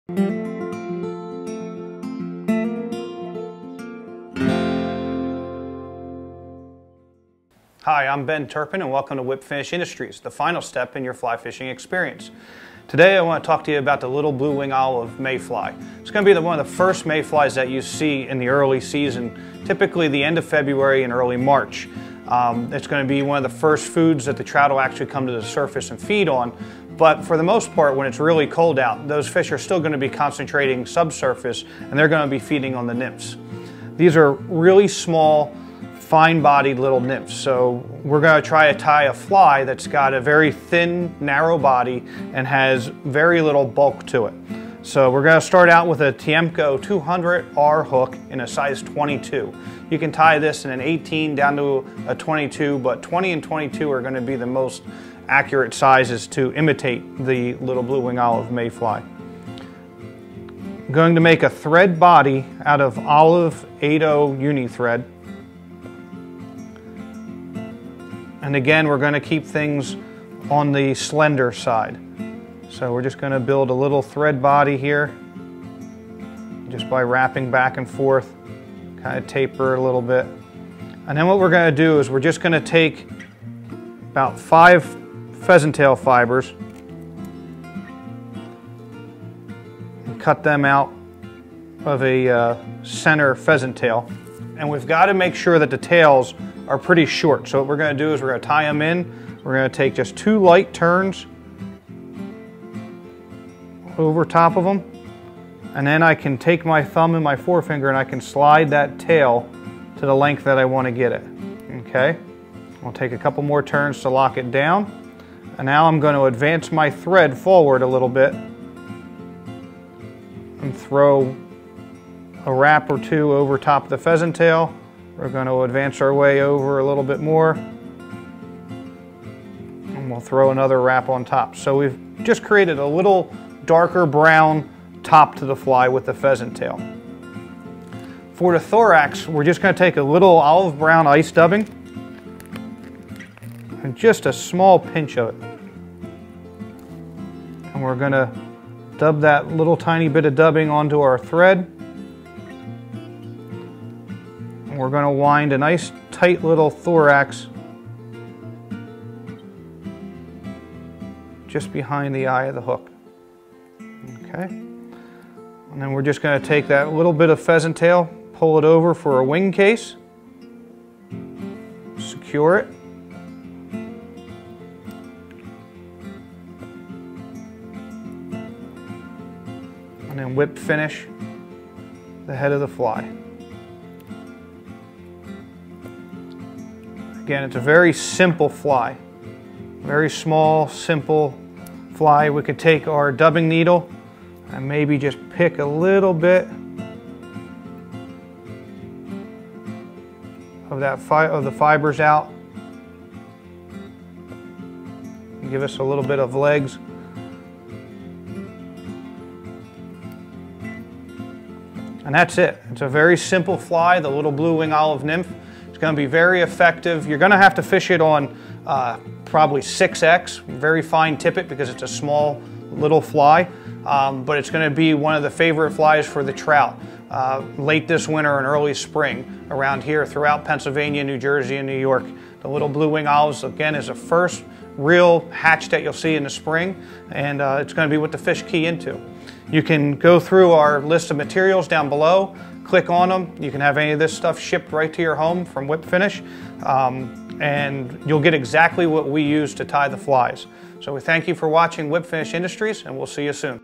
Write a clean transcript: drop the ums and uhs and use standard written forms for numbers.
Hi, I'm Ben Turpin and welcome to Whip Finish Industries, the final step in your fly fishing experience. Today I want to talk to you about the little blue wing olive mayfly. It's going to be one of the first mayflies that you see in the early season, typically the end of February and early March. It's going to be one of the first foods that the trout will actually come to the surface and feed on. But for the most part, when it's really cold out, those fish are still going to be concentrating subsurface and they're going to be feeding on the nymphs. These are really small, fine-bodied little nymphs. So we're going to try to tie a fly that's got a very thin, narrow body and has very little bulk to it. So we're going to start out with a Tiemco 200R hook in a size 22. You can tie this in an 18 down to a 22, but 20 and 22 are going to be the most accurate sizes to imitate the little blue wing olive mayfly. I'm going to make a thread body out of olive 8/0 uni thread. And again, we're going to keep things on the slender side. So we're just going to build a little thread body here, just by wrapping back and forth, kind of taper a little bit. And then what we're going to do is we're just going to take about 5 pheasant tail fibers and cut them out of a center pheasant tail. And we've got to make sure that the tails are pretty short. So what we're going to do is we're going to tie them in. We're going to take just 2 light turns over top of them. And then I can take my thumb and my forefinger and I can slide that tail to the length that I want to get it. Okay? I'll take a couple more turns to lock it down. And now I'm going to advance my thread forward a little bit and throw a wrap or 2 over top of the pheasant tail. We're going to advance our way over a little bit more and we'll throw another wrap on top. So we've just created a little darker brown top to the fly with the pheasant tail. For the thorax, we're just going to take a little olive brown ice dubbing and just a small pinch of it. And we're going to dub that little tiny bit of dubbing onto our thread. We're going to wind a nice tight little thorax just behind the eye of the hook. Okay. And then we're just going to take that little bit of pheasant tail, pull it over for a wing case, secure it, and then whip finish the head of the fly. Again, it's a very simple fly. Very small, simple fly. We could take our dubbing needle and maybe just pick a little bit of the fibers out. Give us a little bit of legs. And that's it. It's a very simple fly, the little blue wing olive nymph. It's going to be very effective. You're going to have to fish it on probably 6X, very fine tippet because it's a small little fly, but it's going to be one of the favorite flies for the trout late this winter and early spring around here throughout Pennsylvania, New Jersey, and New York. The little blue wing olives, again, is the first real hatch that you'll see in the spring, and it's going to be what the fish key into. You can go through our list of materials down below, click on them. You can have any of this stuff shipped right to your home from Whip Finish, and you'll get exactly what we use to tie the flies. So we thank you for watching Whip Finish Industries, and we'll see you soon.